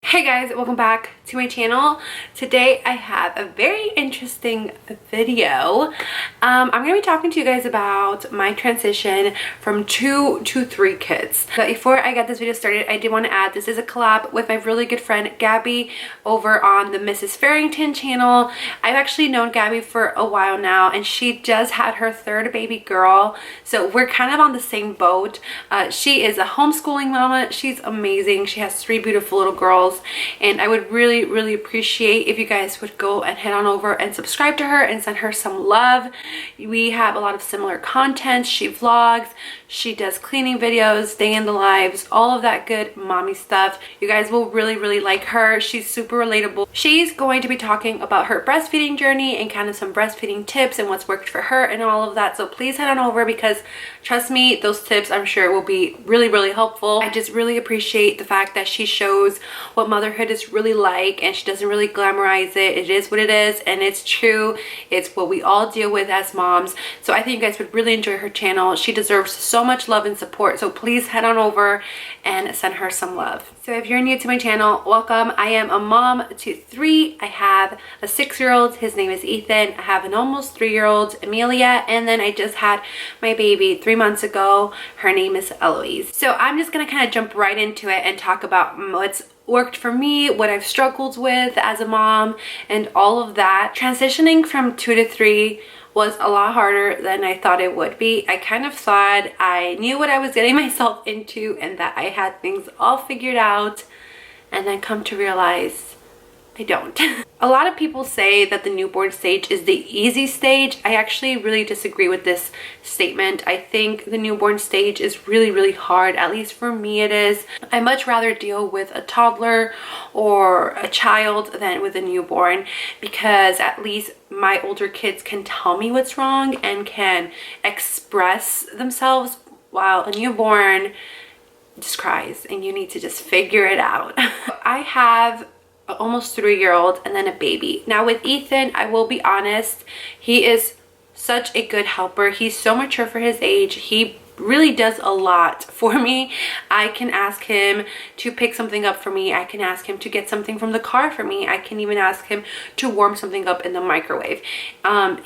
Hey guys, welcome back to my channel. Today I have a very interesting video. I'm going to be talking to you guys about my transition from 2 to 3 kids. But before I get this video started, I did want to add this is a collab with my really good friend Gabby over on the Mrs. Farrington channel. I've actually known Gabby for a while now, and she just had her 3rd baby girl, so we're kind of on the same boat. She is a homeschooling mama. She's amazing. She has 3 beautiful little girls. And I would really appreciate if you guys would go and head on over and subscribe to her and send her some love. We have a lot of similar content. She vlogs, she does cleaning videos, day in the lives, all of that good mommy stuff. You guys will really like her. She's super relatable. She's going to be talking about her breastfeeding journey and kind of some breastfeeding tips and what's worked for her and all of that. So please head on over, because trust me, those tips I'm sure will be really helpful. I just really appreciate the fact that she shows what motherhood is really like, and she doesn't really glamorize it. It is what it is, and it's true. It's what we all deal with as moms. So I think you guys would really enjoy her channel. She deserves so much love and support, so please head on over and send her some love. So if you're new to my channel, welcome. I am a mom to 3. I have a 6-year-old, his name is Ethan. I have an almost 3-year-old, Amelia, and then I just had my baby 3 months ago. Her name is Eloise. So I'm just gonna kind of jump right into it and talk about what's worked for me, what I've struggled with as a mom, and all of that. Transitioning from 2 to 3 was a lot harder than I thought it would be. I kind of thought I knew what I was getting myself into and that I had things all figured out, and then come to realize I don't. A lot of people say that the newborn stage is the easy stage. I actually really disagree with this statement. I think the newborn stage is really hard. At least for me it is. I much rather deal with a toddler or a child than with a newborn, because at least my older kids can tell me what's wrong and can express themselves, while a newborn just cries and you need to just figure it out. I have almost 3-year-old and then a baby. Now with Ethan, I will be honest, he is such a good helper. He's so mature for his age. He really does a lot for me. I can ask him to pick something up for me. I can ask him to get something from the car for me. I can even ask him to warm something up in the microwave.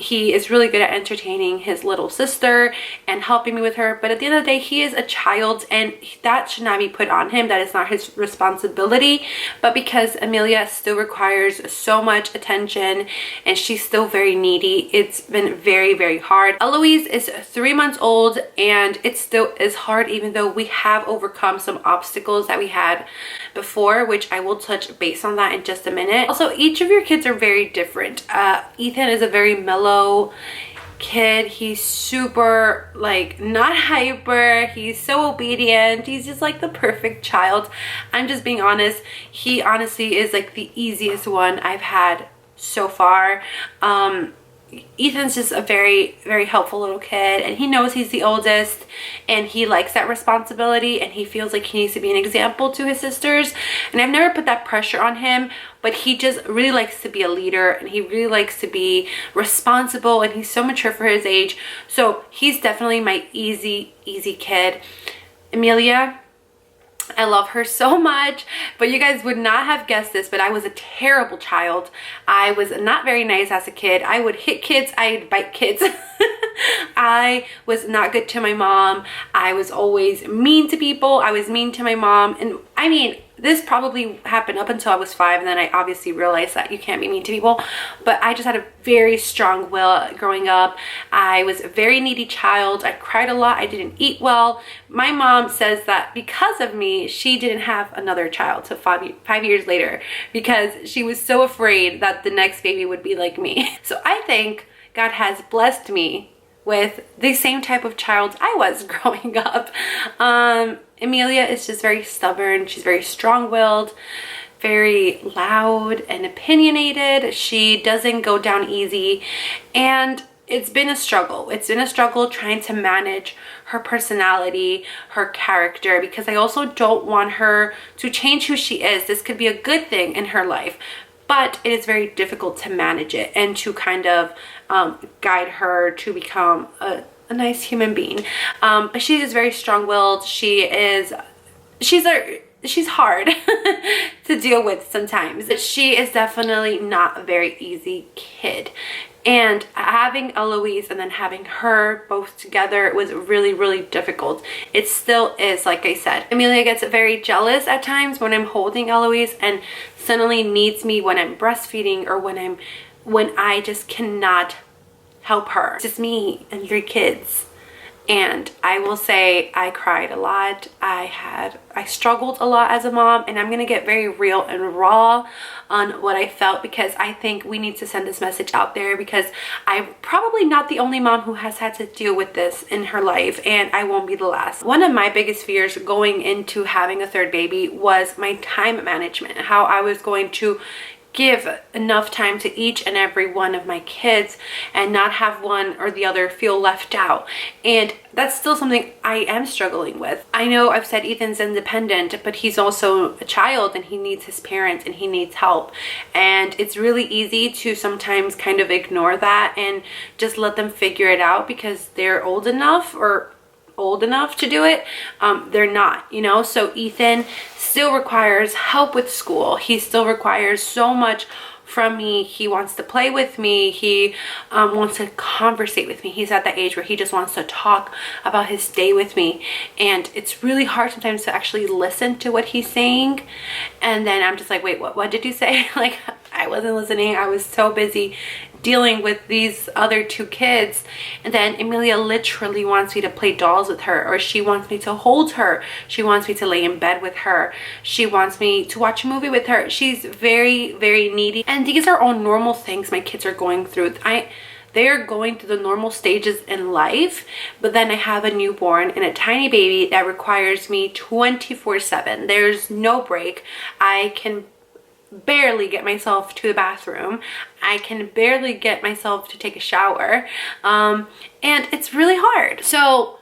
He is really good at entertaining his little sister and helping me with her, but at the end of the day, he is a child and that should not be put on him. That is not his responsibility. But because Amelia still requires so much attention and she's still very needy, it's been very hard. Eloise is 3 months old, and it still is hard, even though we have overcome some obstacles that we had before, which I will touch base on that in just a minute. Also, each of your kids are very different. Ethan is a very mellow kid. He's super, like, not hyper. He's so obedient. He's just like the perfect child. I'm just being honest. He honestly is like the easiest one I've had so far. Ethan's just a very helpful little kid, and he knows he's the oldest and he likes that responsibility, and he feels like he needs to be an example to his sisters. And I've never put that pressure on him, but he just really likes to be a leader and he really likes to be responsible, and he's so mature for his age. So he's definitely my easy kid. Amelia, I love her so much, but you guys would not have guessed this, but I was a terrible child. I was not very nice as a kid. I would hit kids, I'd bite kids. I was not good to my mom. I was always mean to people. I was mean to my mom. And I mean, this probably happened up until I was 5, and then I obviously realized that you can't be mean to people. But I just had a very strong will growing up. I was a very needy child. I cried a lot. I didn't eat well. My mom says that because of me, she didn't have another child till 5 years later, because she was so afraid that the next baby would be like me. So I think God has blessed me with the same type of child I was growing up. Amelia is just very stubborn. She's very strong-willed, very loud and opinionated. She doesn't go down easy, and it's been a struggle. It's been a struggle trying to manage her personality, her character, because I also don't want her to change who she is. This could be a good thing in her life, but it is very difficult to manage it and to kind of guide her to become a nice human being. But she is very strong-willed. She's a she's hard to deal with sometimes. She is definitely not a very easy kid. And having Eloise and then having her both together was really, really difficult. It still is, like I said. Amelia gets very jealous at times when I'm holding Eloise and suddenly needs me when I'm breastfeeding or when I just cannot help her. It's just me and 3 kids. And I will say I cried a lot. I struggled a lot as a mom, and I'm gonna get very real and raw on what I felt, because I think we need to send this message out there, because I'm probably not the only mom who has had to deal with this in her life, and I won't be the last. One of my biggest fears going into having a 3rd baby was my time management, how I was going to give enough time to each and every one of my kids and not have one or the other feel left out. And that's still something I am struggling with. I know I've said Ethan's independent, but he's also a child and he needs his parents and he needs help. And it's really easy to sometimes kind of ignore that and just let them figure it out because they're old enough to do it. They're not, you know. So Ethan still requires help with school. He still requires so much from me. He wants to play with me. He wants to conversate with me. He's at that age where he just wants to talk about his day with me, and it's really hard sometimes to actually listen to what he's saying. And then I'm just like, wait, what did you say? Like, I wasn't listening. I was so busy dealing with these other 2 kids. And then Amelia literally wants me to play dolls with her, or she wants me to hold her. She wants me to lay in bed with her. She wants me to watch a movie with her. She's very, very needy. And these are all normal things my kids are going through. They are going through the normal stages in life, but then I have a newborn and a tiny baby that requires me 24/7. There's no break. I can barely get myself to the bathroom. I can barely get myself to take a shower. And it's really hard. So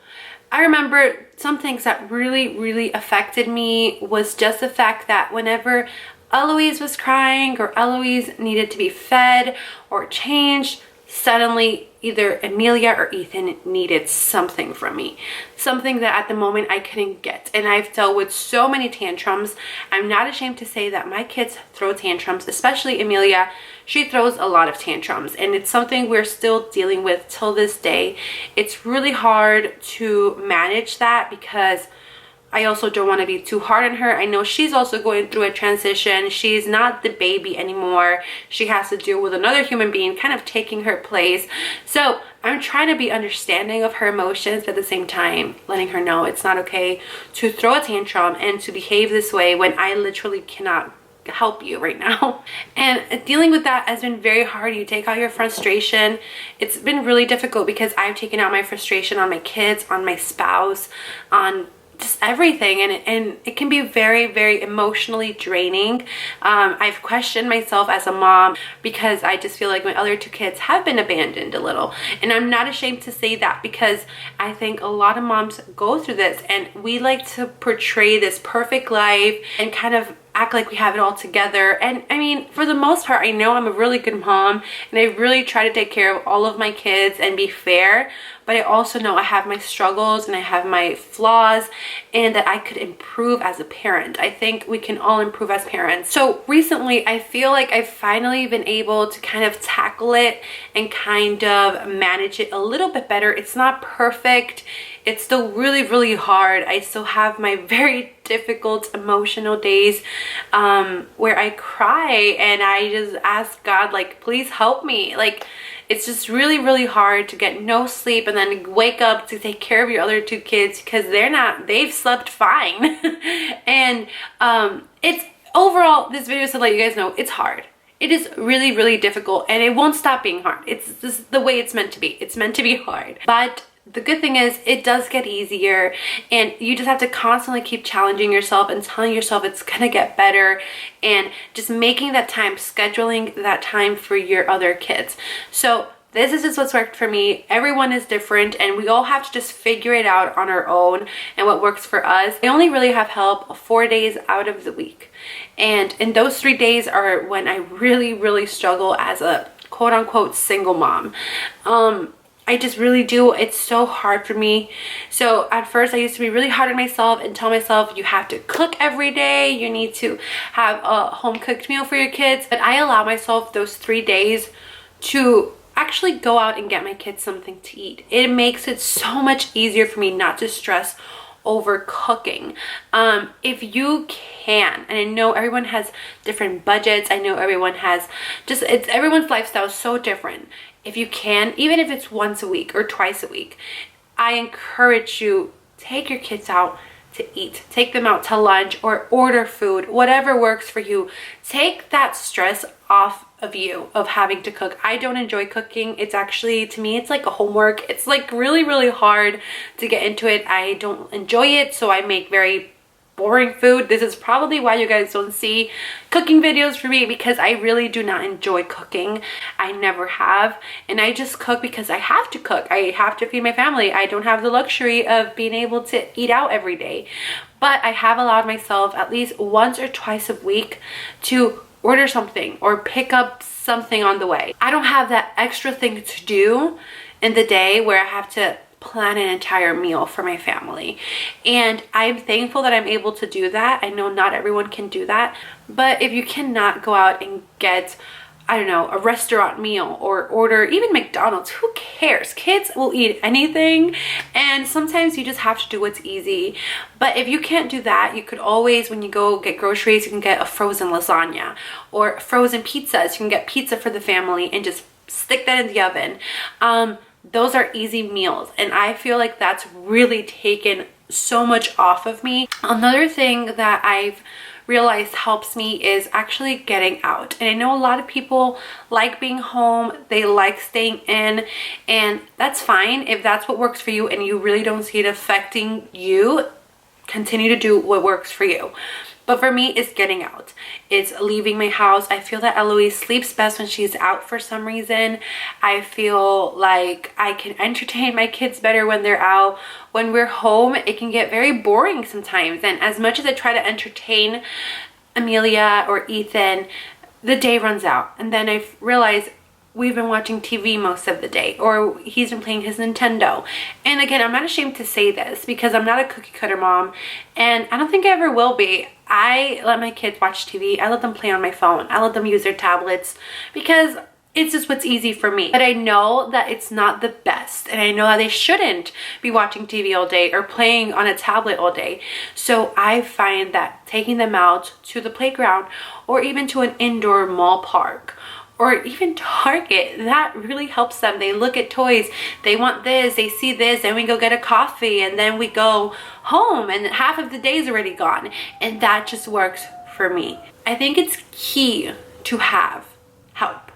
I remember some things that really, really affected me was just the fact that whenever Eloise was crying or Eloise needed to be fed or changed, suddenly either Amelia or Ethan needed something from me, something that at the moment I couldn't get. And I've dealt with so many tantrums. I'm not ashamed to say that my kids throw tantrums, especially Amelia. She throws a lot of tantrums, and it's something we're still dealing with till this day. It's really hard to manage that because I also don't want to be too hard on her. I know she's also going through a transition. She's not the baby anymore. She has to deal with another human being kind of taking her place. So I'm trying to be understanding of her emotions, but at the same time letting her know it's not okay to throw a tantrum and to behave this way when I literally cannot help you right now. And dealing with that has been very hard. You take out your frustration. It's been really difficult because I've taken out my frustration on my kids, on my spouse, on just everything, and it can be very, very emotionally draining. I've questioned myself as a mom because I just feel like my other 2 kids have been abandoned a little, and I'm not ashamed to say that because I think a lot of moms go through this, and we like to portray this perfect life and kind of act like we have it all together. And I mean, for the most part, I know I'm a really good mom and I really try to take care of all of my kids and be fair, but I also know I have my struggles and I have my flaws and that I could improve as a parent. I think we can all improve as parents. So recently I feel like I've finally been able to kind of tackle it and kind of manage it a little bit better. It's not perfect. It's still really, really hard. I still have my very difficult emotional days where I cry and I just ask God, like, please help me. Like, it's just really, really hard to get no sleep and then wake up to take care of your other 2 kids because they've slept fine. And it's overall, this video is to let you guys know it's hard. It is really, really difficult, and it won't stop being hard. It's just the way it's meant to be. It's meant to be hard. But the good thing is it does get easier, and you just have to constantly keep challenging yourself and telling yourself it's gonna get better, and just making that time, scheduling that time for your other kids. So this is just what's worked for me. Everyone is different, and we all have to just figure it out on our own and what works for us. I only really have help 4 days out of the week, and in those 3 days are when I really, really struggle as a quote-unquote single mom. I just really do. It's so hard for me. So at first I used to be really hard on myself and tell myself you have to cook every day, you need to have a home cooked meal for your kids. But I allow myself those 3 days to actually go out and get my kids something to eat. It makes it so much easier for me not to stress over cooking. If you can, and I know everyone has different budgets, I know everyone has everyone's lifestyle is so different. If you can, even if it's once a week or twice a week, I encourage you, take your kids out to eat, take them out to lunch or order food, whatever works for you. Take that stress off of you of having to cook. I don't enjoy cooking. It's actually, to me, it's like a homework. It's like really, really hard to get into it. I don't enjoy it, so I make very boring food. This is probably why you guys don't see cooking videos for me, because I really do not enjoy cooking. I never have, and I just cook because I have to cook. I have to feed my family. I don't have the luxury of being able to eat out every day, but I have allowed myself at least once or twice a week to order something or pick up something on the way. I don't have that extra thing to do in the day where I have to plan an entire meal for my family, and I'm thankful that I'm able to do that. I know not everyone can do that, but if you cannot go out and get, I don't know, a restaurant meal or order even McDonald's, who cares? Kids will eat anything, and sometimes you just have to do what's easy. But if you can't do that, you could always, when you go get groceries, you can get a frozen lasagna or frozen pizzas. You can get pizza for the family and just stick that in the oven. Those are easy meals, and I feel like that's really taken so much off of me. Another thing that I've realized helps me is actually getting out. And I know a lot of people like being home, they like staying in, and that's fine. If that's what works for you and you really don't see it affecting you, continue to do what works for you. But for me, it's getting out. It's leaving my house. I feel that Eloise sleeps best when she's out for some reason. I feel like I can entertain my kids better when they're out. When we're home, it can get very boring sometimes. And as much as I try to entertain Amelia or Ethan, the day runs out. And then I realize we've been watching TV most of the day, or he's been playing his Nintendo. And again, I'm not ashamed to say this because I'm not a cookie cutter mom, and I don't think I ever will be. I let my kids watch TV. I let them play on my phone. I let them use their tablets because it's just what's easy for me. But I know that it's not the best, and I know that they shouldn't be watching TV all day or playing on a tablet all day. So I find that taking them out to the playground or even to an indoor mall park or even Target, that really helps them. They look at toys, they want this, they see this, then we go get a coffee, and then we go home, and half of the day is already gone. And that just works for me. I think it's key to have help.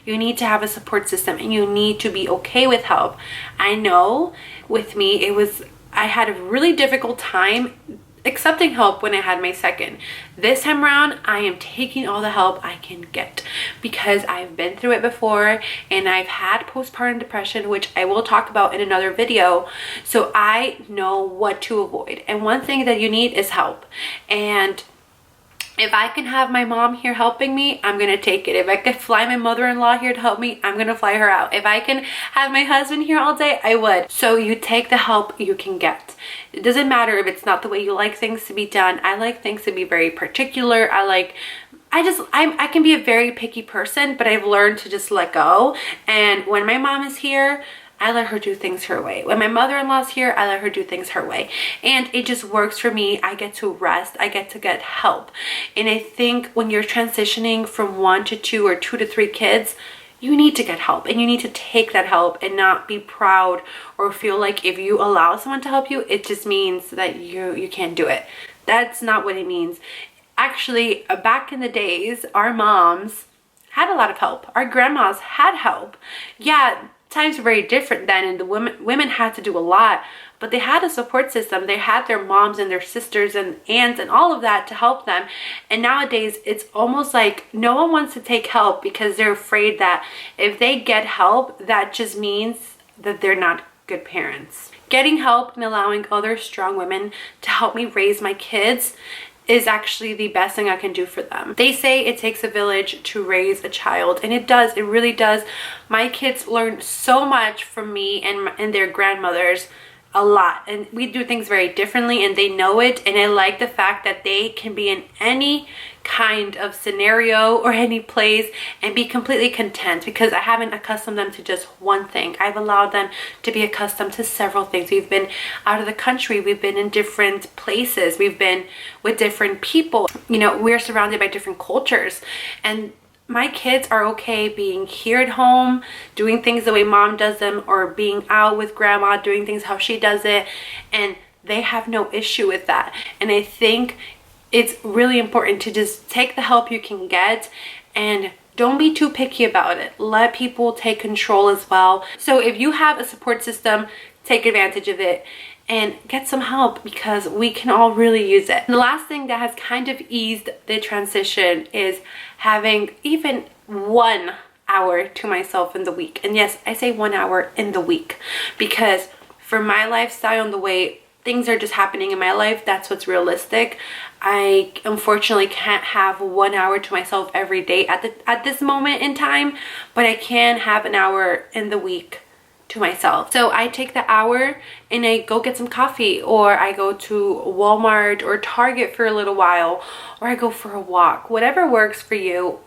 You need to have a support system, and you need to be okay with help. I know with me, I had a really difficult time accepting help when I had my second. This time around, I am taking all the help I can get because I've been through it before, and I've had postpartum depression, which I will talk about in another video. So I know what to avoid. And one thing that you need is help. And if I can have my mom here helping me, I'm gonna take it. If I could fly my mother-in-law here to help me, I'm gonna fly her out. If I can have my husband here all day, I would. So you take the help you can get. It doesn't matter if it's not the way you like things to be done. I like things to be very particular. I can be a very picky person, but I've learned to just let go. And when my mom is here, I let her do things her way. When my mother-in-law's here, I let her do things her way. And it just works for me. I get to rest. I get to get help. And I think when you're transitioning from 1 to 2 or 2 to 3 kids, you need to get help, and you need to take that help and not be proud or feel like if you allow someone to help you, it just means that you can't do it. That's not what it means. Actually, back in the days, our moms had a lot of help. Our grandmas had help. Yeah, times were very different then, and the women had to do a lot, but they had a support system. They had their moms and their sisters and aunts and all of that to help them. And nowadays it's almost like no one wants to take help because they're afraid that if they get help, that just means that they're not good parents. Getting help and allowing other strong women to help me raise my kids is actually the best thing I can do for them. They say it takes a village to raise a child, and it does. It really does. My kids learn so much from me and their grandmothers, a lot, and we do things very differently, and they know it. And I like the fact that they can be in any kind of scenario or any place and be completely content, because I haven't accustomed them to just one thing. I've allowed them to be accustomed to several things. We've been out of the country, we've been in different places, we've been with different people, you know, we're surrounded by different cultures, and my kids are okay being here at home, doing things the way mom does them, or being out with grandma, doing things how she does it, and they have no issue with that. And I think it's really important to just take the help you can get, and don't be too picky about it. Let people take control as well. So if you have a support system, take advantage of it and get some help, because we can all really use it. And the last thing that has kind of eased the transition is having even 1 hour to myself in the week. And yes, I say 1 hour in the week, because for my lifestyle and the way things are just happening in my life, that's what's realistic. I unfortunately can't have 1 hour to myself every day at this moment in time, but I can have an hour in the week to myself. So I take the hour and I go get some coffee, or I go to Walmart or Target for a little while, or I go for a walk. Whatever works for you,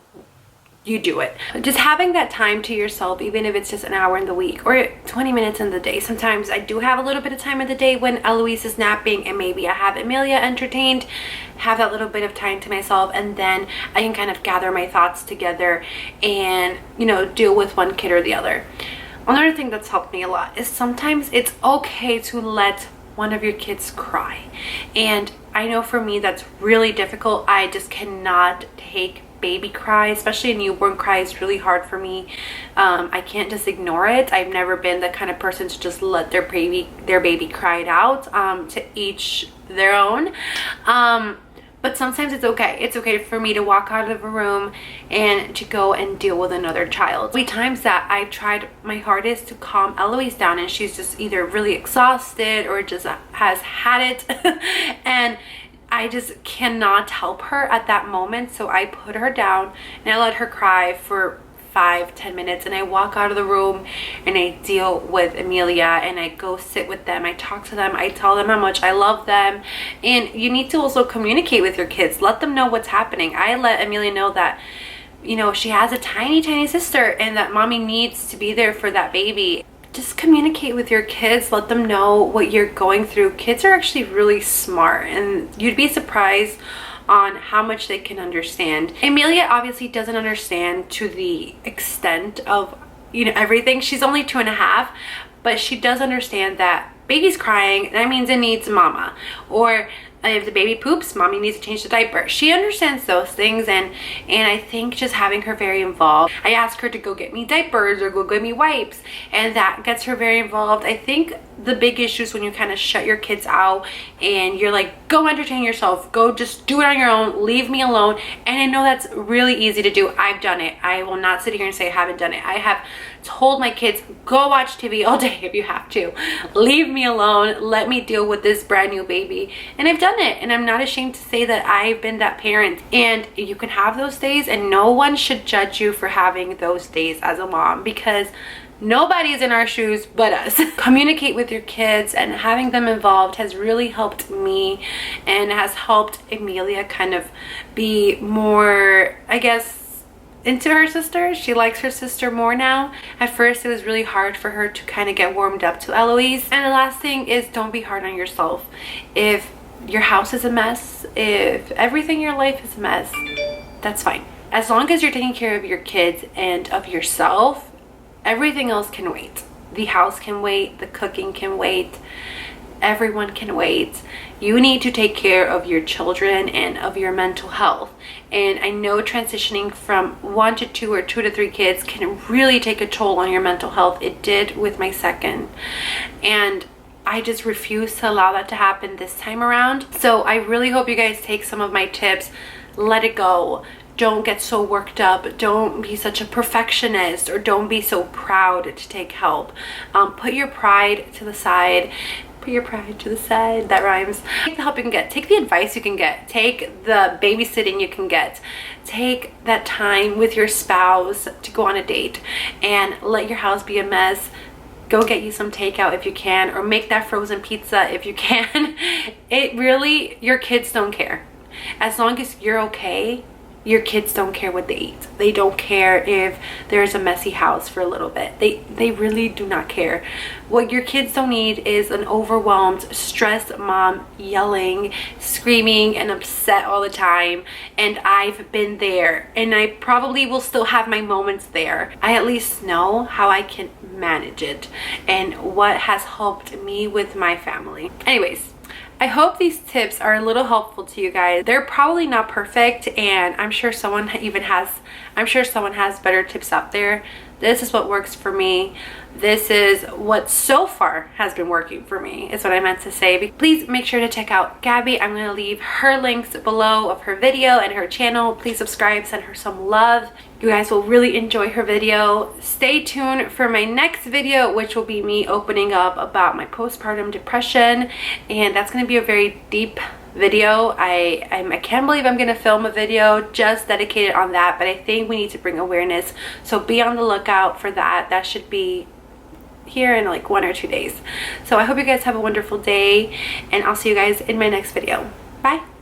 you do it. Just having that time to yourself, even if it's just an hour in the week or 20 minutes in the day. Sometimes I do have a little bit of time in the day when Eloise is napping and maybe I have Amelia entertained, have that little bit of time to myself, and then I can kind of gather my thoughts together and, you know, deal with one kid or the other. Another thing that's helped me a lot is sometimes it's okay to let one of your kids cry. And I know for me that's really difficult. I just cannot take baby cry, especially a newborn cry is really hard for me. I can't just ignore it. I've never been the kind of person to just let their baby cry it out. To each their own. But sometimes it's okay. It's okay for me to walk out of a room and to go and deal with another child. Many times that I've tried my hardest to calm Eloise down, and she's just either really exhausted or just has had it. And I just cannot help her at that moment. So I put her down and I let her cry for 5-10 minutes, and I walk out of the room and I deal with Amelia, and I go sit with them, I talk to them, I tell them how much I love them. And you need to also communicate with your kids, let them know what's happening. I let Amelia know that, you know, she has a tiny sister and that mommy needs to be there for that baby. Just communicate with your kids, let them know what you're going through. Kids are actually really smart, and you'd be surprised on how much they can understand. Amelia obviously doesn't understand to the extent of, you know, everything. She's only 2.5, but she does understand that baby's crying, that means it needs mama. Or if the baby poops, mommy needs to change the diaper. She understands those things, and I think just having her very involved. I ask her to go get me diapers or go get me wipes, and that gets her very involved. I think the big issue is when you kind of shut your kids out and you're like, go entertain yourself, go just do it on your own, leave me alone. And I know that's really easy to do. I've done it. I will not sit here and say I haven't done it. I have told my kids, go watch TV all day if you have to, leave me alone, let me deal with this brand new baby. And I've done it, and I'm not ashamed to say that I've been that parent. And you can have those days, and no one should judge you for having those days as a mom, because nobody's in our shoes but us. Communicate with your kids, and having them involved has really helped me and has helped Amelia kind of be more, I guess, into her sister. She likes her sister more now. At first it was really hard for her to kind of get warmed up to Eloise. And the last thing is, don't be hard on yourself. If your house is a mess, if everything in your life is a mess, that's fine. As long as you're taking care of your kids and of yourself, everything else can wait. The house can wait, the cooking can wait, everyone can wait. You need to take care of your children and of your mental health. And I know transitioning from 1 to 2 or 2 to 3 kids can really take a toll on your mental health. It did with my second, and I just refuse to allow that to happen this time around. So I really hope you guys take some of my tips. Let it go. Don't get so worked up. Don't be such a perfectionist, or don't be so proud to take help. Put your pride to the side. Put put your pride to the side. That rhymes. Take the help you can get. Take the advice you can get. Take the babysitting you can get. Take that time with your spouse to go on a date and let your house be a mess. Go get you some takeout if you can, or make that frozen pizza if you can. It really, your kids don't care. As long as you're okay, your kids don't care what they eat. They don't care if there's a messy house for a little bit. They really do not care. What your kids don't need is an overwhelmed, stressed mom yelling, screaming, and upset all the time. And I've been there, and I probably will still have my moments there. I at least know how I can manage it and what has helped me with my family. Anyways, I hope these tips are a little helpful to you guys. They're probably not perfect, and I'm sure someone has better tips out there. This is what works for me. This is what so far has been working for me, is what I meant to say. Please make sure to check out Gabby. I'm going to leave her links below of her video and her channel. Please subscribe, send her some love. You guys will really enjoy her video. Stay tuned for my next video, which will be me opening up about my postpartum depression, and that's going to be a very deep video. I can't believe I'm gonna film a video just dedicated on that, but I think we need to bring awareness, so be on the lookout for that. That should be here in like 1 or 2 days. So I hope you guys have a wonderful day, and I'll see you guys in my next video. Bye.